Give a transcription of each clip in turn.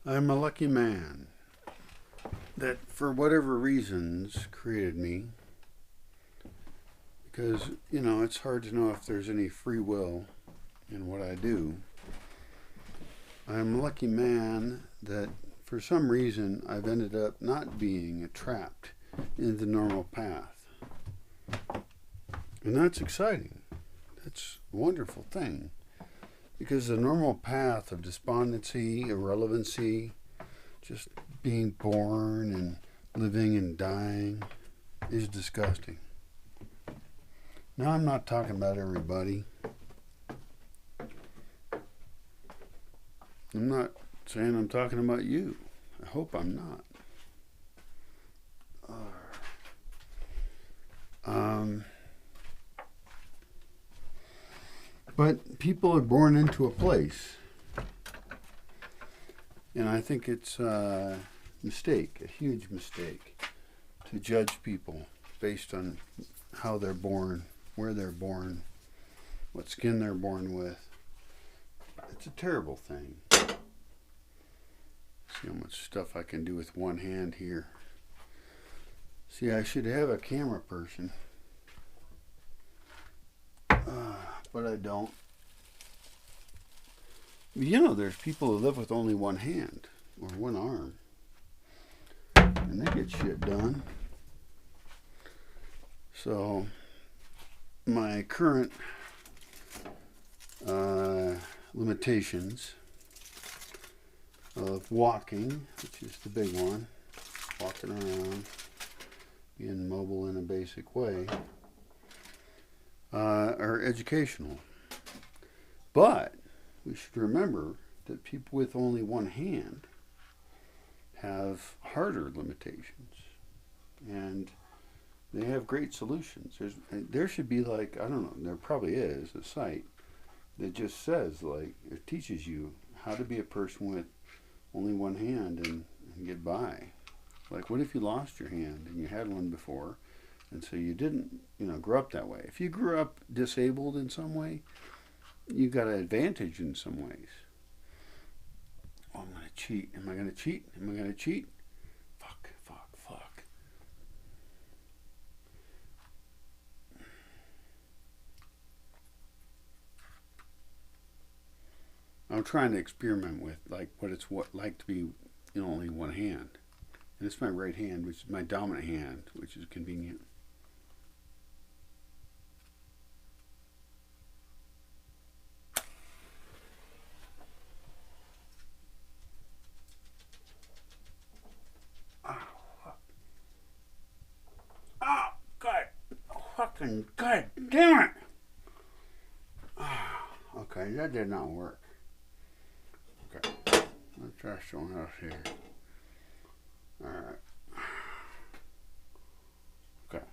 I'm a lucky man that, for whatever reasons, created me. Because, it's hard to know if there's any free will in what I do. I'm a lucky man that, for some reason, I've ended up not being trapped in the normal path. And that's exciting. That's a wonderful thing. Because the normal path of despondency, irrelevancy, just being born and living and dying is disgusting. Now, I'm not talking about everybody. I'm not saying I'm talking about you. I hope I'm not. But people are born into a place. And I think it's a mistake, a huge mistake, to judge people based on how they're born, where they're born, what skin they're born with. It's a terrible thing. See how much stuff I can do with one hand here. See, I should have a camera person. But I don't. There's people who live with only one hand or one arm. And they get shit done. So, my current limitations of walking, which is the big one, walking around, being mobile in a basic way, are educational. But we should remember that people with only one hand have harder limitations. And they have great solutions. There should be I don't know, there probably is a site that just says, it teaches you how to be a person with only one hand and get by. What if you lost your hand and you had one before, and so you didn't, grow up that way? If you grew up disabled in some way, you got an advantage in some ways. Oh, I'm going to cheat. Am I going to cheat? Am I going to cheat? Fuck. I'm trying to experiment with what it's like to be only one hand. And it's my right hand, which is my dominant hand, which is convenient. Oh, God. Fucking God damn it. Okay, that did not work. Okay, let's try something else here. Alright. Okay.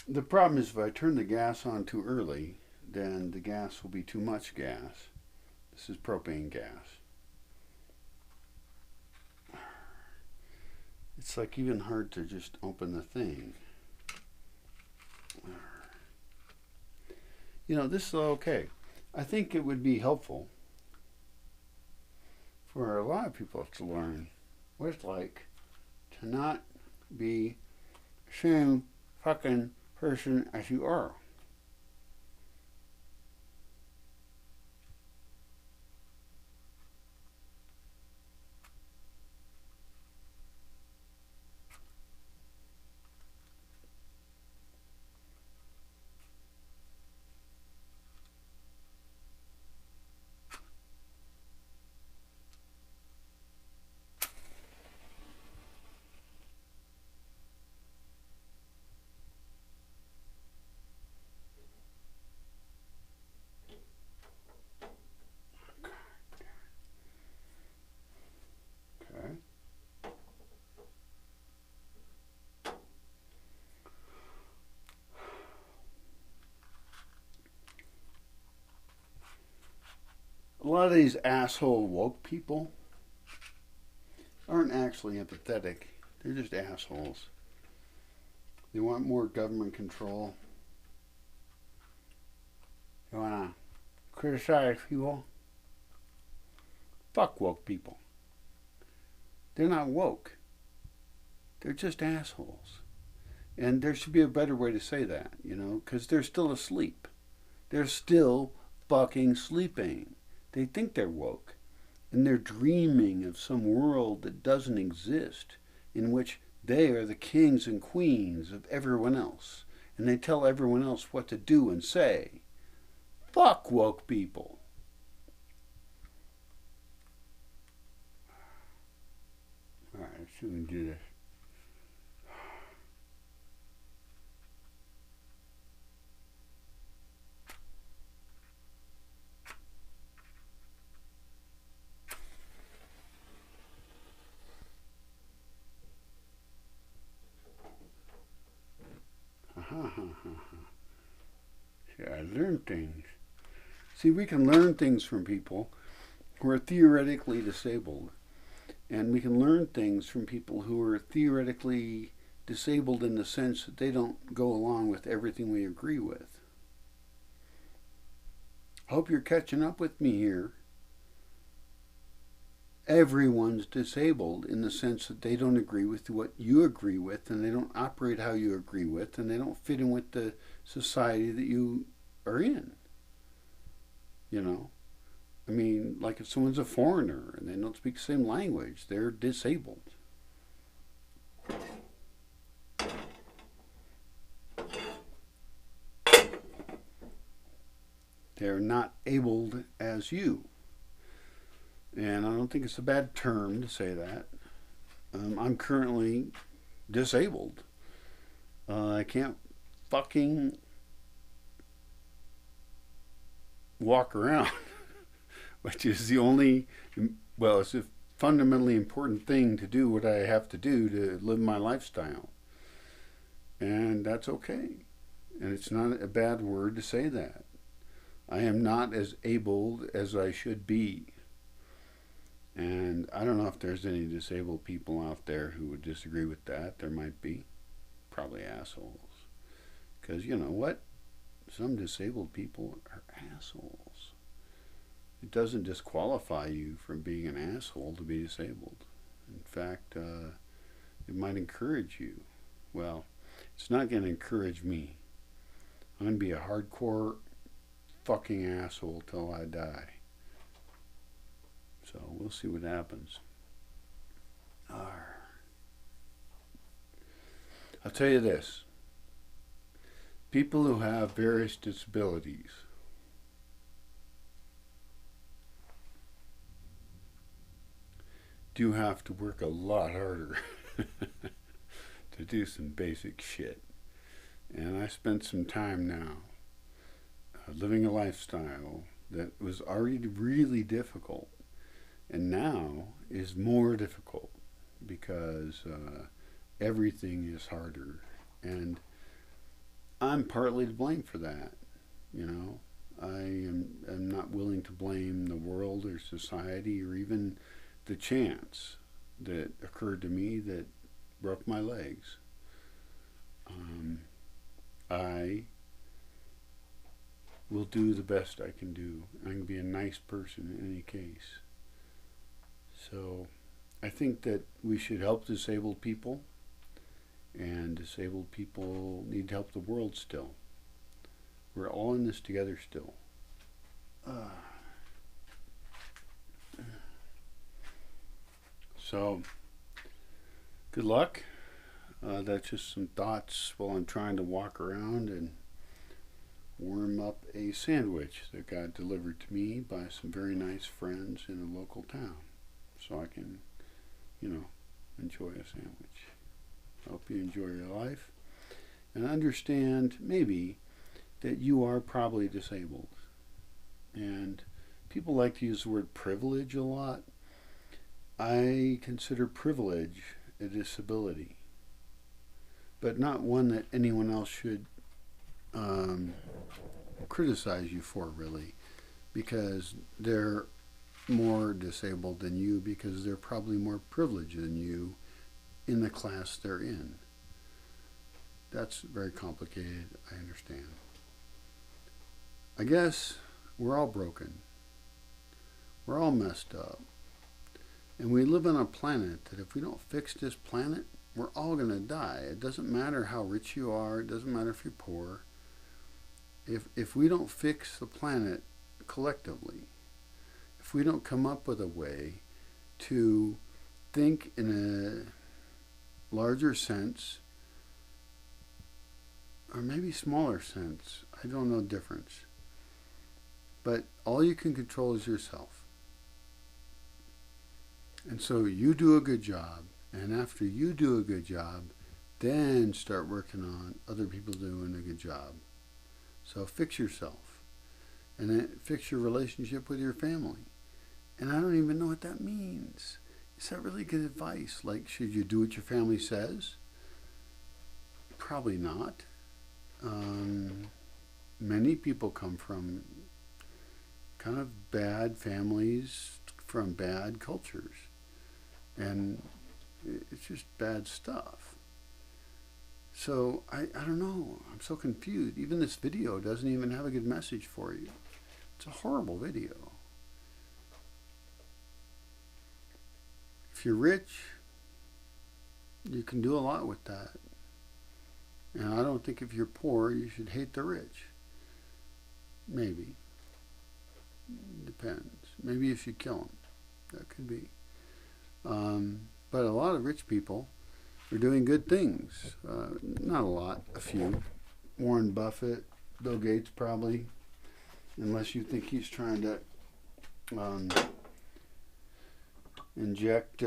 The problem is if I turn the gas on too early, then the gas will be too much gas. This is propane gas. It's even hard to just open the thing. This is okay. I think it would be helpful for a lot of people to learn what it's like to not be the same fucking person as you are. Okay. A lot of these asshole woke people aren't actually empathetic. They're just assholes. They want more government control. They want to criticize people. Fuck woke people. They're not woke. They're just assholes. And there should be a better way to say that, because they're still asleep. They're still fucking sleeping. They think they're woke. And they're dreaming of some world that doesn't exist, in which they are the kings and queens of everyone else. And they tell everyone else what to do and say. Fuck woke people. Alright, I shouldn't do this. See, I learn things. See, we can learn things from people who are theoretically disabled. And we can learn things from people who are theoretically disabled in the sense that they don't go along with everything we agree with. Hope you're catching up with me here. Everyone's disabled in the sense that they don't agree with what you agree with, and they don't operate how you agree with, and they don't fit in with the society that you are in. I mean, like if someone's a foreigner and they don't speak the same language, they're disabled. They're not abled as you. And I don't think it's a bad term to say that. I'm currently disabled. I can't fucking walk around, which is the only, well, it's a fundamentally important thing to do what I have to do to live my lifestyle. And that's okay. And it's not a bad word to say that. I am not as able as I should be. And I don't know if there's any disabled people out there who would disagree with that. There might be. Probably assholes. Because you know what? Some disabled people are assholes. It doesn't disqualify you from being an asshole to be disabled. In fact, it might encourage you. Well, it's not going to encourage me. I'm going to be a hardcore fucking asshole till I die. So we'll see what happens. I'll tell you this. People who have various disabilities do have to work a lot harder to do some basic shit. And I spent some time now living a lifestyle that was already really difficult and now is more difficult because everything is harder. And I'm partly to blame for that. I am not willing to blame the world or society or even the chance that occurred to me that broke my legs. I will do the best I can do. I'm going to be a nice person in any case. So I think that we should help disabled people, and disabled people need to help the world still. We're all in this together still. So, good luck. That's just some thoughts while I'm trying to walk around and warm up a sandwich that got delivered to me by some very nice friends in a local town. So I can, enjoy a sandwich. Hope you enjoy your life and understand maybe that you are probably disabled. And people like to use the word privilege a lot. I consider privilege a disability, but not one that anyone else should criticize you for, really, because they're more disabled than you, because they're probably more privileged than you in the class they're in. That's very complicated, I understand. I guess we're all broken. We're all messed up. And we live on a planet that if we don't fix this planet, we're all going to die. It doesn't matter how rich you are. It doesn't matter if you're poor. If we don't fix the planet collectively, if we don't come up with a way to think in a larger sense, or maybe smaller sense, I don't know the difference. But all you can control is yourself. And so you do a good job, and after you do a good job, then start working on other people doing a good job. So fix yourself, and then fix your relationship with your family. And I don't even know what that means. Is that really good advice? Like, should you do what your family says? Probably not. Many people come from kind of bad families, from bad cultures. And it's just bad stuff. So I don't know. I'm so confused. Even this video doesn't even have a good message for you. It's a horrible video. If you're rich, you can do a lot with that. And I don't think if you're poor, you should hate the rich. Maybe. Depends. Maybe you should kill them. That could be. But a lot of rich people are doing good things. Not a lot, a few. Warren Buffett, Bill Gates probably, unless you think he's trying to inject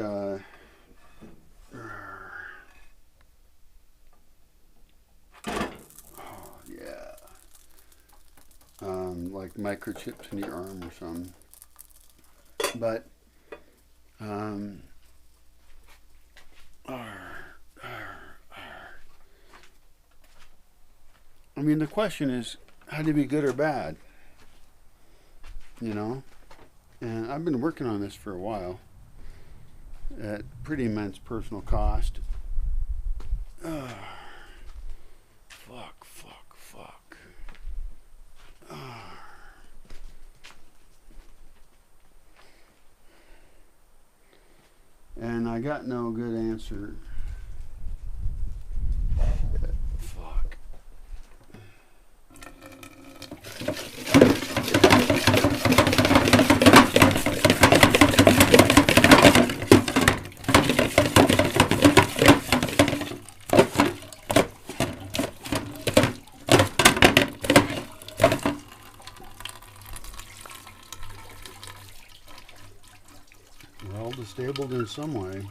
like microchips in your arm or something. But I mean, the question is, how to be good or bad? You know? And I've been working on this for a while at pretty immense personal cost. Fuck. And I got no good answer. Fuck. Well, disabled in some way.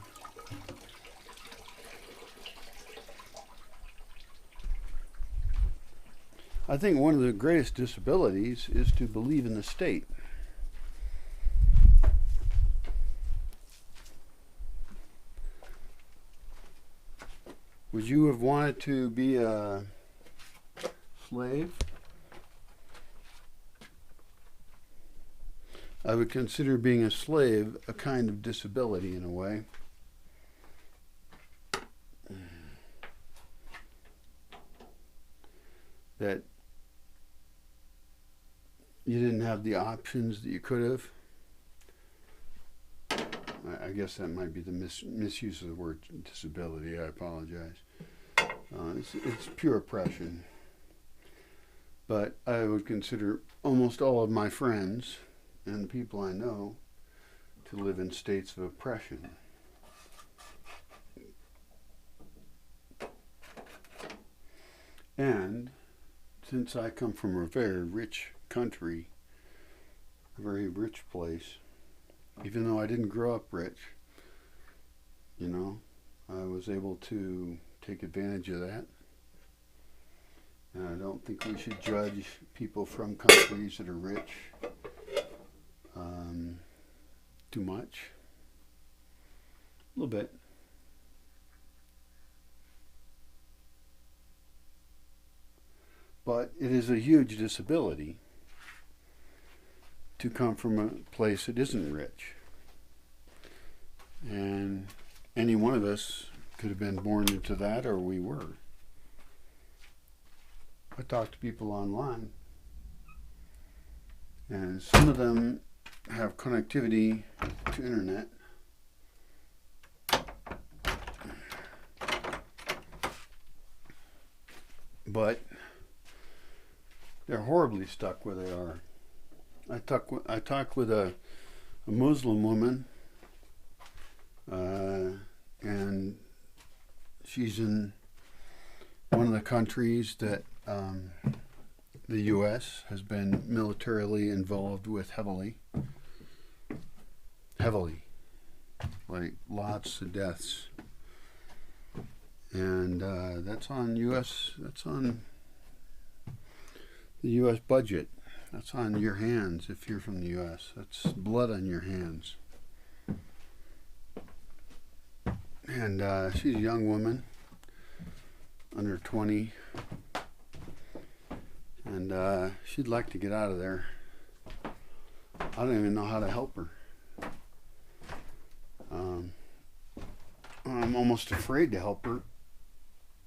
I think one of the greatest disabilities is to believe in the state. Would you have wanted to be a slave? I would consider being a slave a kind of disability in a way. That you didn't have the options that you could have. I guess that might be the misuse of the word disability. I apologize. It's pure oppression. But I would consider almost all of my friends and the people I know to live in states of oppression. And since I come from a very rich country, a very rich place, even though I didn't grow up rich, you know, I was able to take advantage of that. And I don't think we should judge people from countries that are rich too much. A little bit. But it is a huge disability to come from a place that isn't rich. And any one of us could have been born into that, or we were. I talk to people online, and some of them have connectivity to internet, but they're horribly stuck where they are. I talked with a Muslim woman, and she's in one of the countries that the U.S. has been militarily involved with heavily, like lots of deaths, and that's on the U.S. budget. That's on your hands if you're from the U.S. That's blood on your hands. And she's a young woman, under 20, and she'd like to get out of there. I don't even know how to help her. I'm almost afraid to help her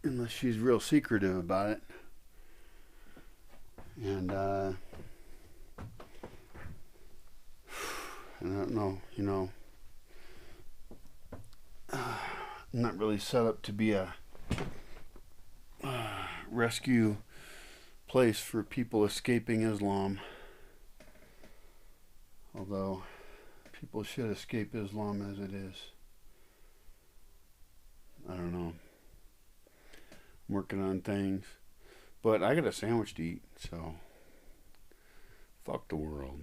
unless she's real secretive about it. And I don't know, I'm not really set up to be a rescue place for people escaping Islam. Although people should escape Islam as it is. I don't know. I'm working on things. But I got a sandwich to eat, so fuck the world.